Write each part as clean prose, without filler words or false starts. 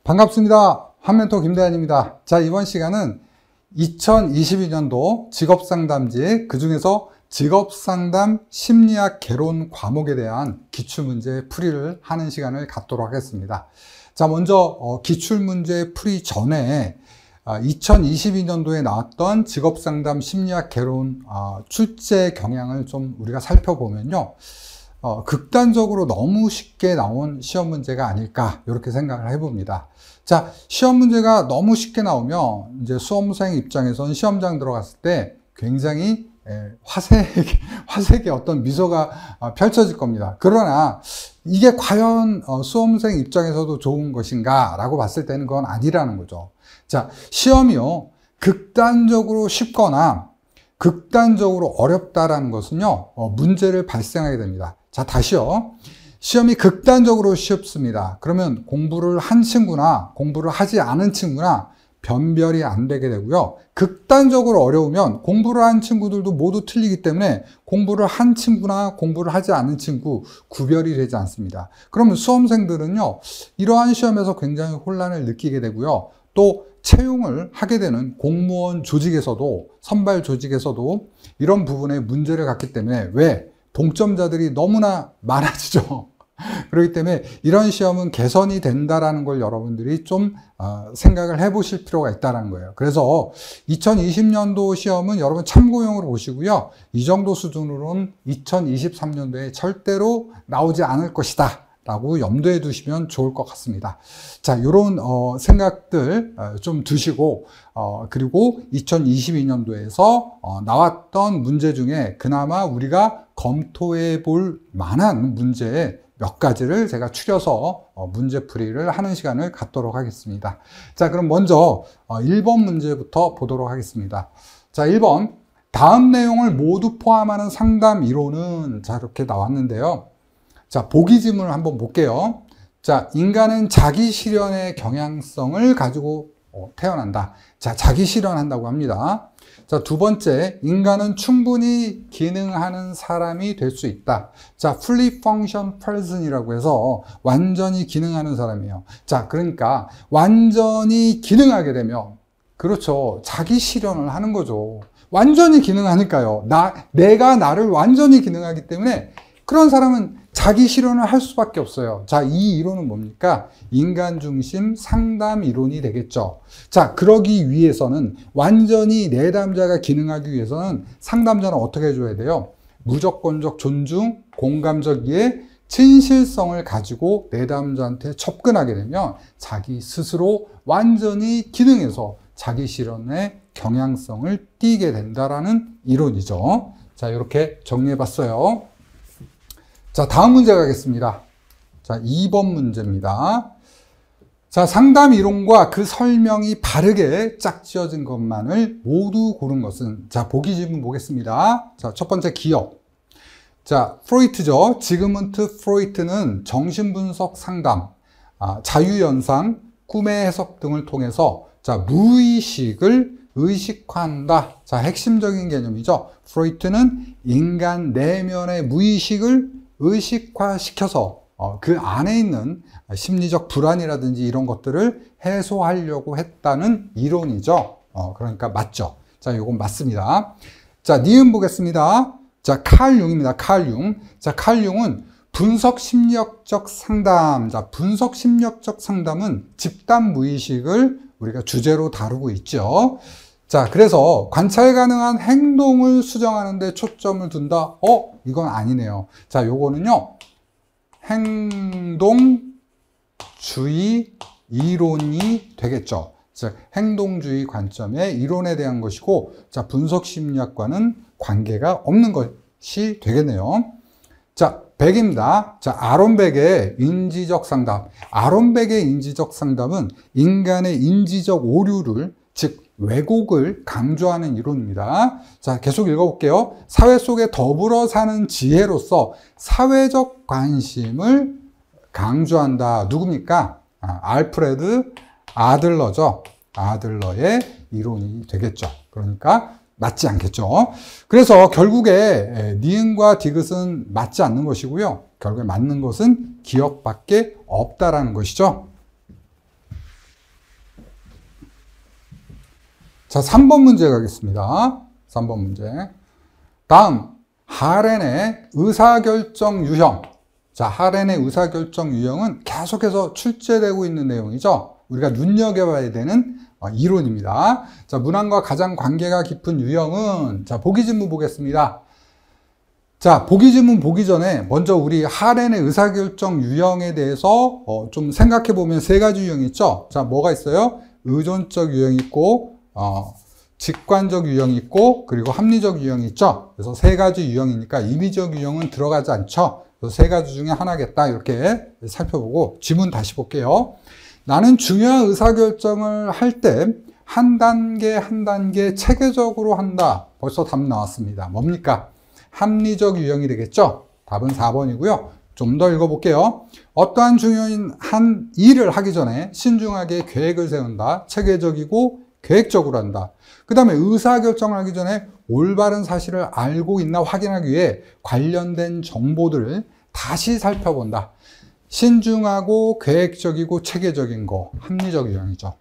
반갑습니다. 한멘토 김대한입니다. 자, 이번 시간은 2022년도 직업상담지, 그 중에서 직업상담 심리학 개론 과목에 대한 기출문제 풀이를 하는 시간을 갖도록 하겠습니다. 자, 먼저 기출문제 풀이 전에 2022년도에 나왔던 직업상담 심리학 개론 출제 경향을 좀 우리가 살펴보면요. 극단적으로 너무 쉽게 나온 시험 문제가 아닐까 이렇게 생각을 해봅니다. 자, 시험 문제가 너무 쉽게 나오면 이제 수험생 입장에서는 시험장 들어갔을 때 굉장히 화색의 어떤 미소가 펼쳐질 겁니다. 그러나 이게 과연 수험생 입장에서도 좋은 것인가 라고 봤을 때는 그건 아니라는 거죠. 자, 시험이요, 극단적으로 쉽거나 극단적으로 어렵다라는 것은요, 문제를 발생하게 됩니다. 자, 다시요. 시험이 극단적으로 쉽습니다. 그러면 공부를 한 친구나 공부를 하지 않은 친구나 변별이 안 되게 되고요. 극단적으로 어려우면 공부를 한 친구들도 모두 틀리기 때문에 공부를 한 친구나 공부를 하지 않은 친구 구별이 되지 않습니다. 그러면 수험생들은요, 이러한 시험에서 굉장히 혼란을 느끼게 되고요. 또 채용을 하게 되는 공무원 조직에서도, 선발 조직에서도 이런 부분에 문제를 갖기 때문에, 왜? 동점자들이 너무나 많아지죠. 그렇기 때문에 이런 시험은 개선이 된다라는 걸 여러분들이 좀 생각을 해보실 필요가 있다는 거예요. 그래서 2020년도 시험은 여러분 참고용으로 보시고요. 이 정도 수준으로는 2023년도에 절대로 나오지 않을 것이다 라고 염두에 두시면 좋을 것 같습니다. 자, 이런 생각들 좀 두시고, 그리고 2022년도에서 나왔던 문제 중에 그나마 우리가 검토해 볼 만한 문제 몇 가지를 제가 추려서 문제풀이를 하는 시간을 갖도록 하겠습니다. 자, 그럼 먼저 1번 문제부터 보도록 하겠습니다. 자, 1번. 다음 내용을 모두 포함하는 상담 이론은, 자, 이렇게 나왔는데요. 자, 보기 지문을 한번 볼게요. 자, 인간은 자기 실현의 경향성을 가지고 태어난다. 자, 자기 실현한다고 합니다. 자, 두 번째, 인간은 충분히 기능하는 사람이 될 수 있다. 자, fully function person이라고 해서 완전히 기능하는 사람이에요. 자, 그러니까 완전히 기능하게 되면, 그렇죠, 자기 실현을 하는 거죠. 완전히 기능하니까요. 내가 나를 완전히 기능하기 때문에 그런 사람은 자기 실현을 할 수밖에 없어요. 자, 이 이론은 뭡니까? 인간 중심 상담 이론이 되겠죠. 자, 그러기 위해서는, 완전히 내담자가 기능하기 위해서는 상담자는 어떻게 해줘야 돼요? 무조건적 존중, 공감적 이해, 진실성을 가지고 내담자한테 접근하게 되면 자기 스스로 완전히 기능해서 자기 실현의 경향성을 띠게 된다라는 이론이죠. 자, 이렇게 정리해 봤어요. 자, 다음 문제 가겠습니다. 자, 2번 문제입니다. 자, 상담 이론과 그 설명이 바르게 짝지어진 것만을 모두 고른 것은, 자, 보기 지문 보겠습니다. 자, 첫 번째 기억. 자, 프로이트죠. 지그문트 프로이트는 정신분석 상담, 자유현상, 꿈의 해석 등을 통해서, 자, 무의식을 의식화한다. 자, 핵심적인 개념이죠. 프로이트는 인간 내면의 무의식을 의식화시켜서 그 안에 있는 심리적 불안이라든지 이런 것들을 해소하려고 했다는 이론이죠. 그러니까 맞죠. 자, 이건 맞습니다. 자, 니은 보겠습니다. 자, 칼 융입니다. 칼 융. 자, 칼 융은 분석 심리학적 상담. 자, 분석 심리학적 상담은 집단 무의식을 우리가 주제로 다루고 있죠. 자, 그래서 관찰 가능한 행동을 수정하는 데 초점을 둔다. 이건 아니네요. 자, 요거는요, 행동주의 이론이 되겠죠. 즉, 행동주의 관점의 이론에 대한 것이고, 자, 분석심리학과는 관계가 없는 것이 되겠네요. 자, 백입니다. 자, 아론 백의 인지적 상담. 아론 백의 인지적 상담은 인간의 인지적 오류를, 즉 왜곡을 강조하는 이론입니다. 자, 계속 읽어볼게요. 사회 속에 더불어 사는 지혜로서 사회적 관심을 강조한다. 누굽니까? 알프레드 아들러죠. 아들러의 이론이 되겠죠. 그러니까 맞지 않겠죠. 그래서 결국에 니은과 디귿은 맞지 않는 것이고요. 결국에 맞는 것은 기억밖에 없다라는 것이죠. 자, 3번 문제 가겠습니다. 3번 문제. 다음, 하렌의 의사결정 유형. 자, 하렌의 의사결정 유형은 계속해서 출제되고 있는 내용이죠. 우리가 눈여겨봐야 되는 이론입니다. 자, 문항과 가장 관계가 깊은 유형은, 자, 보기지문 보겠습니다. 자, 보기지문 보기 전에 먼저 우리 하렌의 의사결정 유형에 대해서 좀 생각해 보면 세 가지 유형이 있죠. 자, 뭐가 있어요? 의존적 유형이 있고, 직관적 유형이 있고, 그리고 합리적 유형이 있죠. 그래서 세 가지 유형이니까 임의적 유형은 들어가지 않죠. 그래서 세 가지 중에 하나겠다. 이렇게 살펴보고 지문 다시 볼게요. 나는 중요한 의사결정을 할 때 한 단계 한 단계 체계적으로 한다. 벌써 답 나왔습니다. 뭡니까? 합리적 유형이 되겠죠? 답은 4번이고요. 좀 더 읽어볼게요. 어떠한 중요한 한 일을 하기 전에 신중하게 계획을 세운다. 체계적이고 계획적으로 한다. 그 다음에 의사결정을 하기 전에 올바른 사실을 알고 있나 확인하기 위해 관련된 정보들을 다시 살펴본다. 신중하고 계획적이고 체계적인 거, 합리적 유형이죠.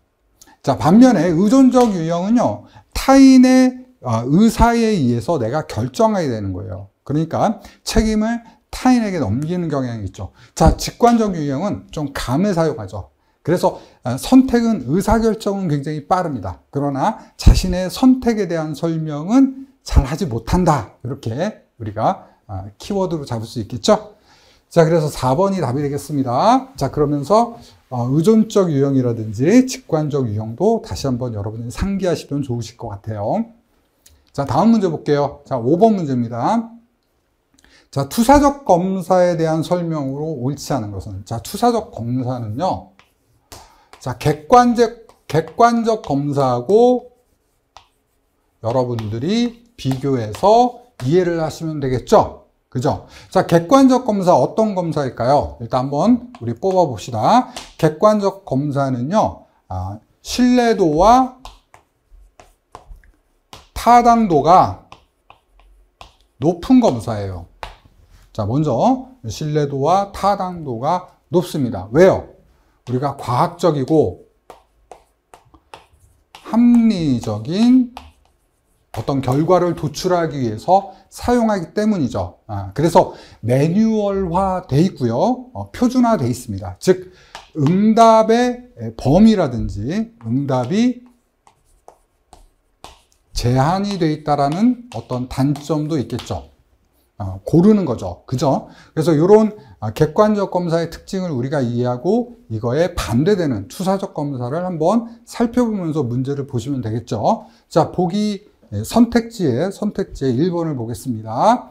자, 반면에 의존적 유형은요, 타인의 의사에 의해서 내가 결정하게 되는 거예요. 그러니까 책임을 타인에게 넘기는 경향이 있죠. 자, 직관적 유형은 좀 감을 사용하죠. 그래서 선택은, 의사결정은 굉장히 빠릅니다. 그러나 자신의 선택에 대한 설명은 잘 하지 못한다. 이렇게 우리가 키워드로 잡을 수 있겠죠. 자, 그래서 4번이 답이 되겠습니다. 자, 그러면서 의존적 유형이라든지 직관적 유형도 다시 한번 여러분이 상기하시면 좋으실 것 같아요. 자, 다음 문제 볼게요. 자, 5번 문제입니다. 자, 투사적 검사에 대한 설명으로 옳지 않은 것은, 자, 투사적 검사는요, 자, 객관적 검사하고 여러분들이 비교해서 이해를 하시면 되겠죠? 그죠? 자, 객관적 검사 어떤 검사일까요? 일단 한번 우리 뽑아 봅시다. 객관적 검사는요, 신뢰도와 타당도가 높은 검사예요. 자, 먼저 신뢰도와 타당도가 높습니다. 왜요? 우리가 과학적이고 합리적인 어떤 결과를 도출하기 위해서 사용하기 때문이죠. 그래서 매뉴얼화 돼 있고요. 표준화 돼 있습니다. 즉, 응답의 범위라든지 응답이 제한이 돼 있다라는 어떤 단점도 있겠죠. 고르는 거죠. 그죠? 그래서 이런 객관적 검사의 특징을 우리가 이해하고 이거에 반대되는 투사적 검사를 한번 살펴보면서 문제를 보시면 되겠죠. 자, 보기 선택지에 1번을 보겠습니다.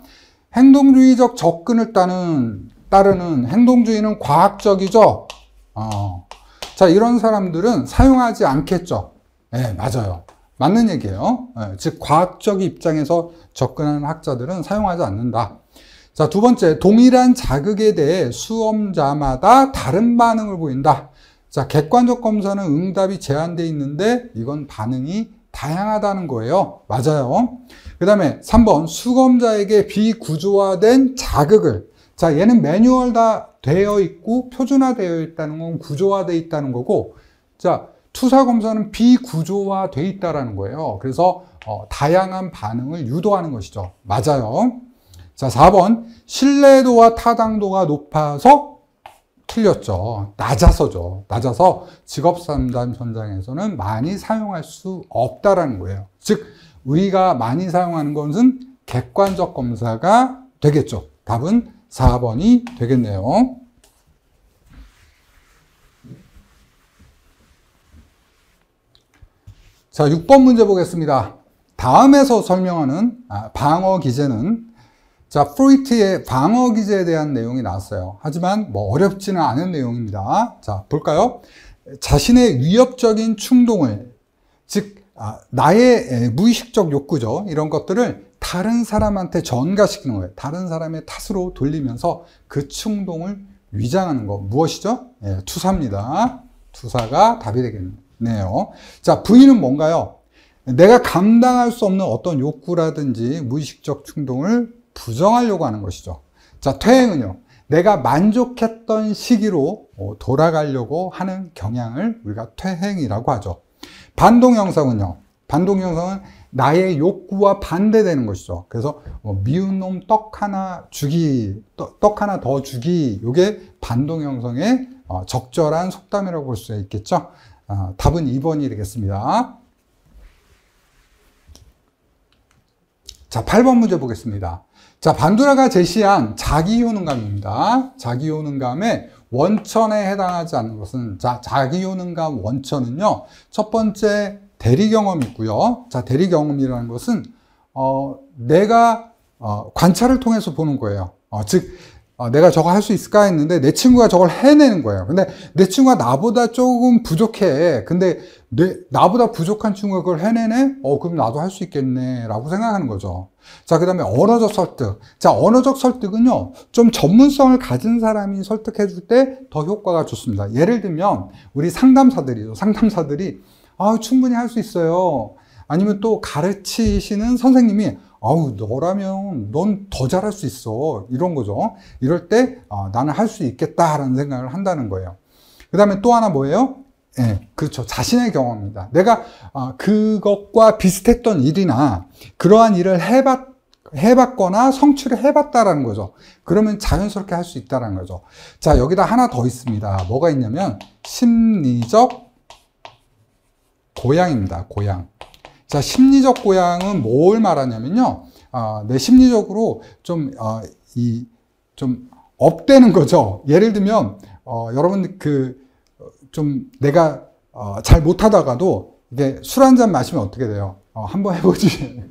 행동주의적 접근을 따르는 행동주의는 과학적이죠. 자, 이런 사람들은 사용하지 않겠죠. 네, 맞아요. 맞는 얘기예요. 즉, 과학적 입장에서 접근하는 학자들은 사용하지 않는다. 자, 두 번째, 동일한 자극에 대해 수험자마다 다른 반응을 보인다. 자, 객관적 검사는 응답이 제한되어 있는데 이건 반응이 다양하다는 거예요. 맞아요. 그 다음에 3번, 수검자에게 비구조화된 자극을. 자, 얘는 매뉴얼 다 되어 있고 표준화되어 있다는 건 구조화되어 있다는 거고, 자, 투사검사는 비구조화되어 있다는 거예요. 그래서 다양한 반응을 유도하는 것이죠. 맞아요. 자, 4번, 신뢰도와 타당도가 높아서 틀렸죠. 낮아서죠. 낮아서 직업상담 현장에서는 많이 사용할 수 없다라는 거예요. 즉, 우리가 많이 사용하는 것은 객관적 검사가 되겠죠. 답은 4번이 되겠네요. 자, 6번 문제 보겠습니다. 다음에서 설명하는 방어 기제는, 자, 프로이트의 방어 기제에 대한 내용이 나왔어요. 하지만 뭐 어렵지는 않은 내용입니다. 자, 볼까요? 자신의 위협적인 충동을, 즉 나의 무의식적 욕구죠. 이런 것들을 다른 사람한테 전가시키는 거예요. 다른 사람의 탓으로 돌리면서 그 충동을 위장하는 거. 무엇이죠? 예, 투사입니다. 투사가 답이 되겠네요. 자, V는 뭔가요? 내가 감당할 수 없는 어떤 욕구라든지 무의식적 충동을 부정하려고 하는 것이죠. 자, 퇴행은요, 내가 만족했던 시기로 돌아가려고 하는 경향을 우리가 퇴행이라고 하죠. 반동형성은요, 반동 형성은 나의 욕구와 반대되는 것이죠. 그래서 미운 놈 떡 하나 주기, 떡 하나 더 주기, 이게 반동 형성의 적절한 속담이라고 볼 수 있겠죠. 답은 2번이 되겠습니다. 자, 8번 문제 보겠습니다. 자, 반두라가 제시한 자기효능감입니다. 자기효능감의 원천에 해당하지 않는 것은, 자, 자기효능감 원천은요, 첫 번째 대리경험이 있고요. 자, 대리경험이라는 것은 내가 관찰을 통해서 보는 거예요. 즉 내가 저거 할 수 있을까 했는데 내 친구가 저걸 해내는 거예요. 근데 내 친구가 나보다 조금 부족해. 근데 나보다 부족한 친구가 그걸 해내네? 그럼 나도 할 수 있겠네 라고 생각하는 거죠. 자, 그 다음에 언어적 설득. 자, 언어적 설득은요, 좀 전문성을 가진 사람이 설득해 줄 때 더 효과가 좋습니다. 예를 들면 우리 상담사들이죠. 상담사들이 충분히 할 수 있어요. 아니면 또 가르치시는 선생님이 너라면 넌 더 잘할 수 있어. 이런 거죠. 이럴 때 나는 할 수 있겠다라는 생각을 한다는 거예요. 그 다음에 또 하나 뭐예요? 네, 그렇죠. 자신의 경험입니다. 내가 그것과 비슷했던 일이나 그러한 일을 해봤거나 성취를 해봤다라는 거죠. 그러면 자연스럽게 할 수 있다는 거죠. 자, 여기다 하나 더 있습니다. 뭐가 있냐면 심리적 고양입니다. 고양. 자, 심리적 고양은 뭘 말하냐면요. 내 심리적으로 좀 업되는 거죠. 예를 들면, 여러분, 좀 내가, 잘 못하다가도 이게 술 한 잔 마시면 어떻게 돼요? 한번 해보지.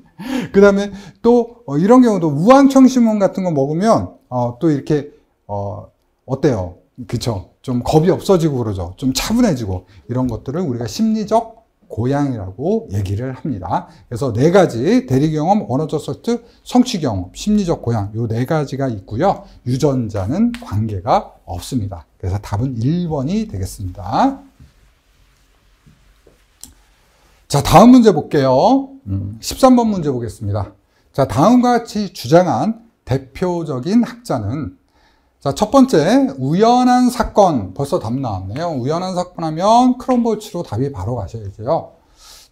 그 다음에 또, 이런 경우도 우황청심원 같은 거 먹으면, 또 이렇게, 어때요? 그쵸? 좀 겁이 없어지고 그러죠. 좀 차분해지고. 이런 것들을 우리가 심리적 고양이라고 얘기를 합니다. 그래서 4가지 대리경험, 언어적 설득, 성취경험, 심리적 고양 요 4가지가 있고요. 유전자는 관계가 없습니다. 그래서 답은 1번이 되겠습니다. 자, 다음 문제 볼게요. 13번 문제 보겠습니다. 자, 다음과 같이 주장한 대표적인 학자는, 자, 첫 번째, 우연한 사건. 벌써 답 나왔네요. 우연한 사건 하면 크롬볼츠로 답이 바로 가셔야죠.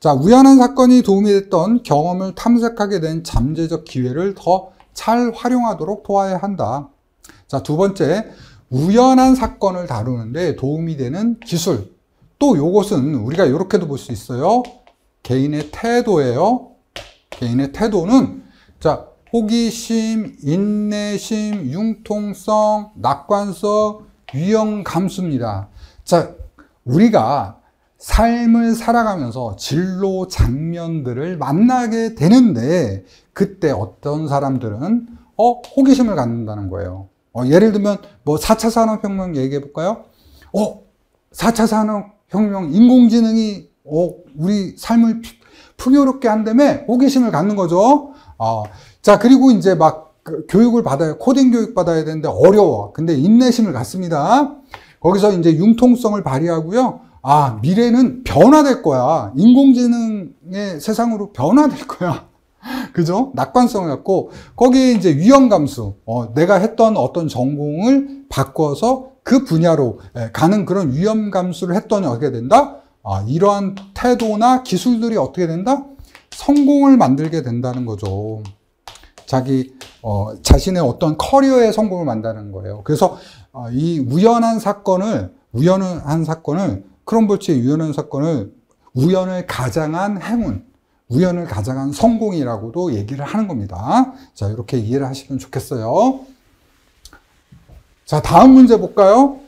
자, 우연한 사건이 도움이 됐던 경험을 탐색하게 된 잠재적 기회를 더 잘 활용하도록 도와야 한다. 자, 두 번째, 우연한 사건을 다루는데 도움이 되는 기술. 또 요것은 우리가 이렇게도 볼 수 있어요. 개인의 태도예요. 개인의 태도는, 자, 호기심, 인내심, 융통성, 낙관성, 유연감수입니다. 자, 우리가 삶을 살아가면서 진로 장면들을 만나게 되는데 그때 어떤 사람들은 호기심을 갖는다는 거예요. 예를 들면 뭐 4차 산업혁명 얘기해 볼까요? 4차 산업혁명 인공지능이 우리 삶을 풍요롭게 한다며 호기심을 갖는 거죠. 자, 그리고 이제 막 교육을 받아요. 코딩 교육 받아야 되는데 어려워. 근데 인내심을 갖습니다. 거기서 이제 융통성을 발휘하고요. 미래는 변화될 거야. 인공지능의 세상으로 변화될 거야. 그죠? 낙관성을 갖고, 거기에 이제 유연감수. 내가 했던 어떤 전공을 바꿔서 그 분야로 가는 그런 유연감수를 했더니 어떻게 된다? 이러한 태도나 기술들이 어떻게 된다? 성공을 만들게 된다는 거죠. 자신의 어떤 커리어의 성공을 만드는 거예요. 그래서 이 우연한 사건을 크롬볼츠의 우연한 사건을 우연을 가장한 행운, 우연을 가장한 성공이라고도 얘기를 하는 겁니다. 자, 이렇게 이해를 하시면 좋겠어요. 자, 다음 문제 볼까요?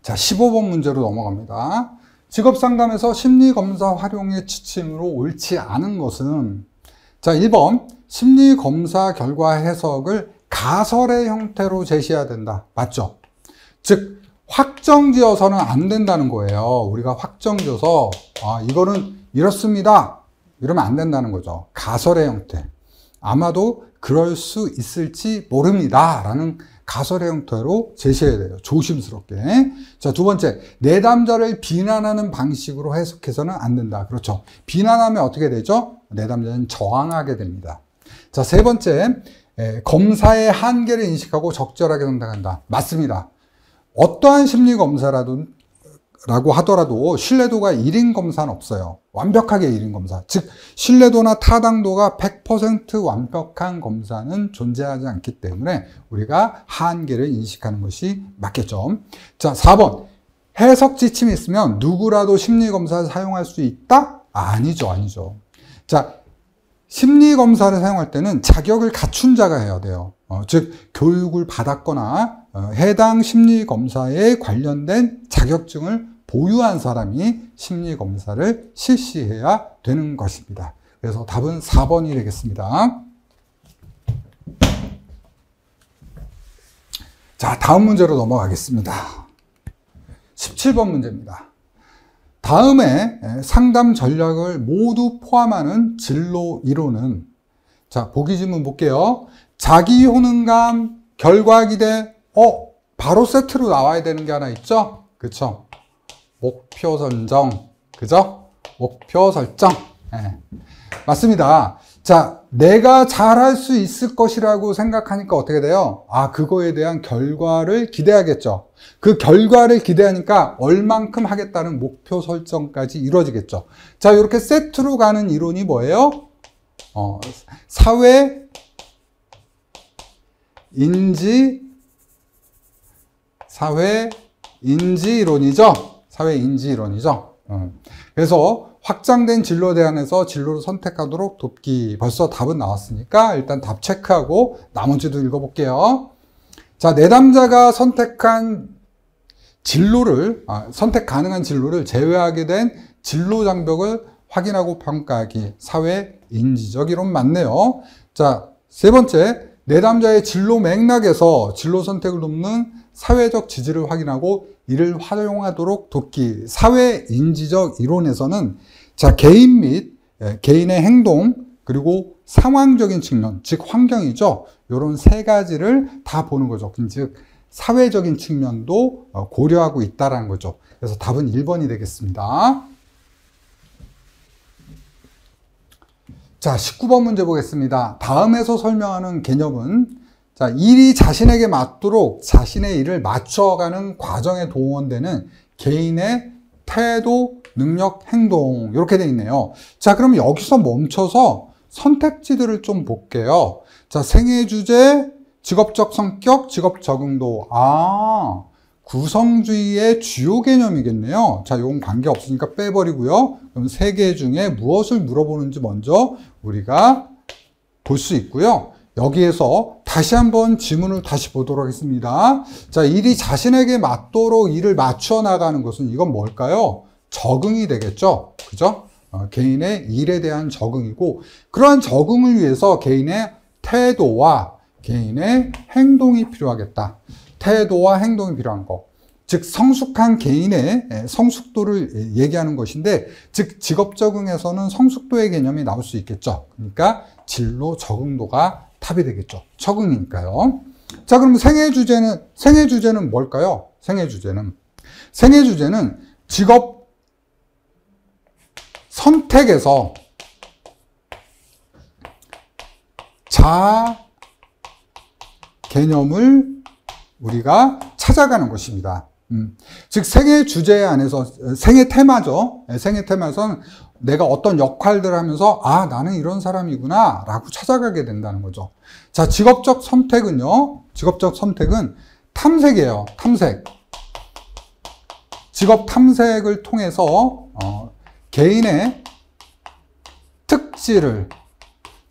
자, 15번 문제로 넘어갑니다. 직업상담에서 심리검사 활용의 지침으로 옳지 않은 것은, 자, 1번 심리검사 결과 해석을 가설의 형태로 제시해야 된다. 맞죠? 즉 확정지어서는 안 된다는 거예요. 우리가 확정지어서 이거는 이렇습니다 이러면 안 된다는 거죠. 가설의 형태. 아마도 그럴 수 있을지 모릅니다 라는 가설의 형태로 제시해야 돼요. 조심스럽게. 자, 두 번째, 내담자를 비난하는 방식으로 해석해서는 안 된다. 그렇죠. 비난하면 어떻게 되죠? 내담자는 저항하게 됩니다. 자, 세 번째, 검사의 한계를 인식하고 적절하게 선택한다. 맞습니다. 어떠한 심리검사라도 라고 하더라도 신뢰도가 1인 검사는 없어요. 완벽하게 1인 검사. 즉, 신뢰도나 타당도가 100% 완벽한 검사는 존재하지 않기 때문에 우리가 한계를 인식하는 것이 맞겠죠. 자, 4번. 해석 지침이 있으면 누구라도 심리검사를 사용할 수 있다? 아니죠, 아니죠. 자, 심리검사를 사용할 때는 자격을 갖춘 자가 해야 돼요. 즉, 교육을 받았거나 해당 심리검사에 관련된 자격증을 보유한 사람이 심리검사를 실시해야 되는 것입니다. 그래서 답은 4번이 되겠습니다. 자, 다음 문제로 넘어가겠습니다. 17번 문제입니다. 다음에 상담 전략을 모두 포함하는 진로 이론은, 자, 보기 질문 볼게요. 자기 효능감, 결과 기대, 바로 세트로 나와야 되는 게 하나 있죠? 그쵸? 목표 선정, 그죠? 목표 설정. 네. 맞습니다. 자, 내가 잘할 수 있을 것이라고 생각하니까 어떻게 돼요? 그거에 대한 결과를 기대하겠죠. 그 결과를 기대하니까 얼만큼 하겠다는 목표 설정까지 이루어지겠죠. 자, 이렇게 세트로 가는 이론이 뭐예요? 사회 인지 이론이죠. 사회 인지 이론이죠. 그래서 확장된 진로 대안에서 진로를 선택하도록 돕기. 벌써 답은 나왔으니까 일단 답 체크하고 나머지도 읽어볼게요. 자, 내담자가 선택한 진로를, 선택 가능한 진로를 제외하게 된 진로 장벽을 확인하고 평가하기. 사회 인지적 이론 맞네요. 자, 세 번째, 내담자의 진로 맥락에서 진로 선택을 돕는 사회적 지지를 확인하고 이를 활용하도록 돕기. 사회 인지적 이론에서는 자, 개인 및 개인의 행동, 그리고 상황적인 측면, 즉 환경이죠. 이런 세 가지를 다 보는 거죠. 즉 사회적인 측면도 고려하고 있다는 거죠. 그래서 답은 1번이 되겠습니다. 자, 19번 문제 보겠습니다. 다음에서 설명하는 개념은, 자, 일이 자신에게 맞도록 자신의 일을 맞춰가는 과정에 동원되는 개인의 태도, 능력, 행동, 이렇게 되어 있네요. 자, 그럼 여기서 멈춰서 선택지들을 좀 볼게요. 자, 생애 주제, 직업적 성격, 직업 적응도. 구성주의의 주요 개념이겠네요. 자, 이건 관계 없으니까 빼버리고요. 그럼 세 개 중에 무엇을 물어보는지 먼저 우리가 볼 수 있고요. 여기에서 다시 한번 지문을 다시 보도록 하겠습니다. 자, 일이 자신에게 맞도록 일을 맞춰 나가는 것은 이건 뭘까요? 적응이 되겠죠. 그죠? 개인의 일에 대한 적응이고, 그러한 적응을 위해서 개인의 태도와 개인의 행동이 필요하겠다. 태도와 행동이 필요한 거. 즉, 성숙한 개인의 성숙도를 얘기하는 것인데, 즉, 직업 적응에서는 성숙도의 개념이 나올 수 있겠죠. 그러니까 진로 적응도가 답이 되겠죠. 적응이니까요. 자, 그럼 생애 주제는 뭘까요? 생애 주제는 직업 선택에서 자 개념을 우리가 찾아가는 것입니다. 즉, 생애 주제 안에서, 생애 테마죠. 생애 테마에서는 내가 어떤 역할들을 하면서, 나는 이런 사람이구나, 라고 찾아가게 된다는 거죠. 자, 직업적 선택은요, 탐색이에요. 탐색. 직업 탐색을 통해서, 개인의 특질을,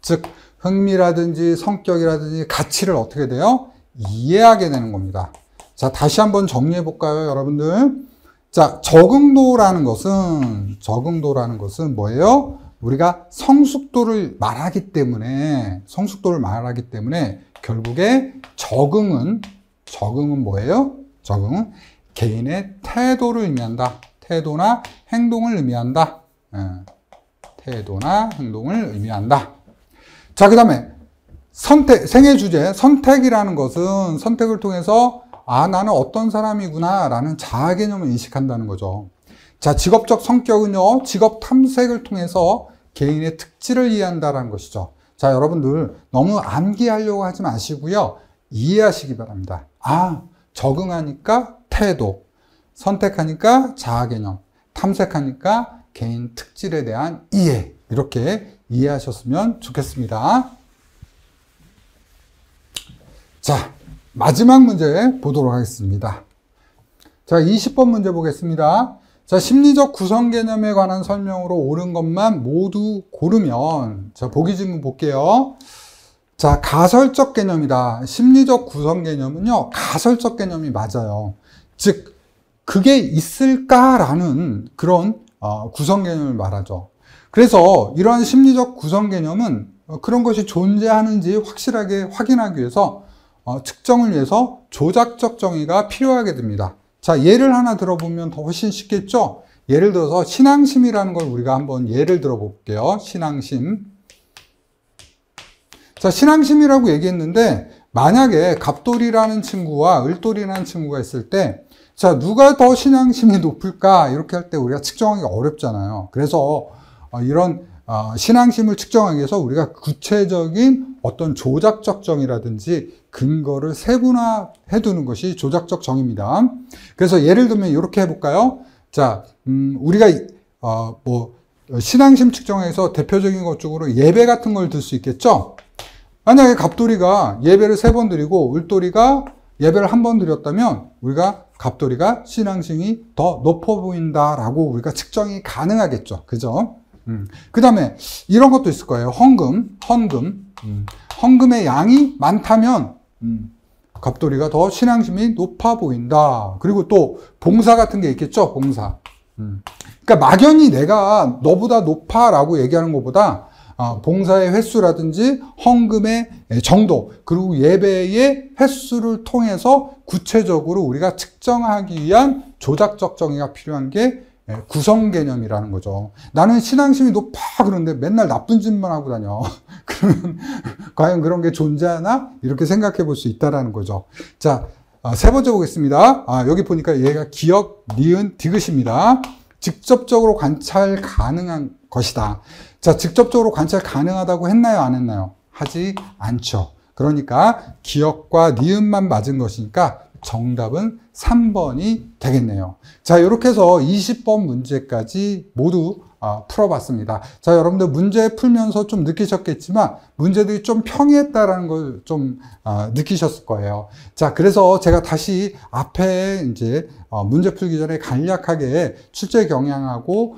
즉, 흥미라든지 성격이라든지 가치를 어떻게 돼요? 이해하게 되는 겁니다. 자, 다시 한번 정리해 볼까요, 여러분들? 자, 적응도라는 것은 뭐예요? 우리가 성숙도를 말하기 때문에 결국에 적응은 뭐예요? 적응은 개인의 태도를 의미한다. 태도나 행동을 의미한다. 태도나 행동을 의미한다. 자, 그 다음에 생애 주제, 선택이라는 것은 선택을 통해서 나는 어떤 사람이구나 라는 자아 개념을 인식한다는 거죠. 자, 직업적 성격은요, 직업 탐색을 통해서 개인의 특질을 이해한다는 것이죠. 자, 여러분들 너무 암기하려고 하지 마시고요, 이해하시기 바랍니다. 적응하니까 태도, 선택하니까 자아 개념, 탐색하니까 개인 특질에 대한 이해, 이렇게 이해하셨으면 좋겠습니다. 자, 마지막 문제 보도록 하겠습니다. 자, 20번 문제 보겠습니다. 자, 심리적 구성 개념에 관한 설명으로 옳은 것만 모두 고르면, 자, 보기 질문 볼게요. 자, 가설적 개념이다. 심리적 구성 개념은요, 가설적 개념이 맞아요. 즉, 그게 있을까라는 그런 구성 개념을 말하죠. 그래서 이러한 심리적 구성 개념은 그런 것이 존재하는지 확실하게 확인하기 위해서 측정을 위해서 조작적 정의가 필요하게 됩니다. 자, 예를 하나 들어보면 더 훨씬 쉽겠죠? 예를 들어서 신앙심이라는 걸 우리가 한번 예를 들어볼게요. 신앙심. 자, 신앙심이라고 얘기했는데 만약에 갑돌이라는 친구와 을돌이라는 친구가 있을 때 자, 누가 더 신앙심이 높을까? 이렇게 할 때 우리가 측정하기가 어렵잖아요. 그래서 이런 신앙심을 측정하기 위해서 우리가 구체적인 어떤 조작적 정의라든지 근거를 세분화해 두는 것이 조작적 정의입니다. 그래서 예를 들면 이렇게 해볼까요? 자, 우리가 신앙심 측정에서 대표적인 것 중으로 예배 같은 걸 들 수 있겠죠? 만약에 갑돌이가 예배를 3번 드리고 을돌이가 예배를 1번 드렸다면 우리가 갑돌이가 신앙심이 더 높아 보인다라고 우리가 측정이 가능하겠죠. 그죠? 그 다음에 이런 것도 있을 거예요. 헌금. 헌금의 양이 많다면 갑돌이가 더 신앙심이 높아 보인다. 그리고 또 봉사 같은 게 있겠죠. 봉사. 그러니까 막연히 내가 너보다 높아라고 얘기하는 것보다 봉사의 횟수라든지 헌금의 정도 그리고 예배의 횟수를 통해서 구체적으로 우리가 측정하기 위한 조작적 정의가 필요한 게 구성 개념이라는 거죠. 나는 신앙심이 높아 그런데 맨날 나쁜 짓만 하고 다녀. 그러면 과연 그런 게 존재하나? 이렇게 생각해 볼 수 있다는 거죠. 자, 3번째 보겠습니다. 여기 보니까 얘가 기억, 니은, 디귿입니다. 직접적으로 관찰 가능한 것이다. 자, 직접적으로 관찰 가능하다고 했나요? 안 했나요? 하지 않죠. 그러니까 기억과 니은만 맞은 것이니까 정답은 3번이 되겠네요. 자, 이렇게 해서 20번 문제까지 모두 풀어봤습니다. 자, 여러분들 문제 풀면서 좀 느끼셨겠지만 문제들이 좀 평이했다라는 걸 좀 느끼셨을 거예요. 자, 그래서 제가 다시 앞에 이제 문제 풀기 전에 간략하게 출제 경향하고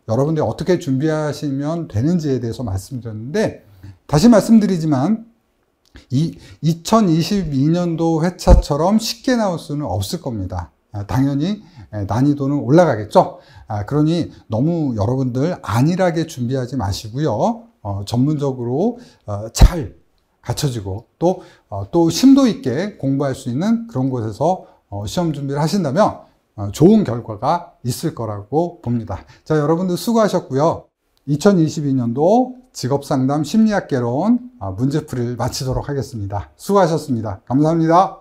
여러분들이 어떻게 준비하시면 되는지에 대해서 말씀드렸는데 다시 말씀드리지만 2022년도 회차처럼 쉽게 나올 수는 없을 겁니다. 당연히 난이도는 올라가겠죠. 그러니 너무 여러분들 안일하게 준비하지 마시고요. 전문적으로 잘 갖춰지고 또 심도 있게 공부할 수 있는 그런 곳에서 시험 준비를 하신다면 좋은 결과가 있을 거라고 봅니다. 자, 여러분들 수고하셨고요. 2022년도 직업상담 심리학 개론 문제풀이를 마치도록 하겠습니다. 수고하셨습니다. 감사합니다.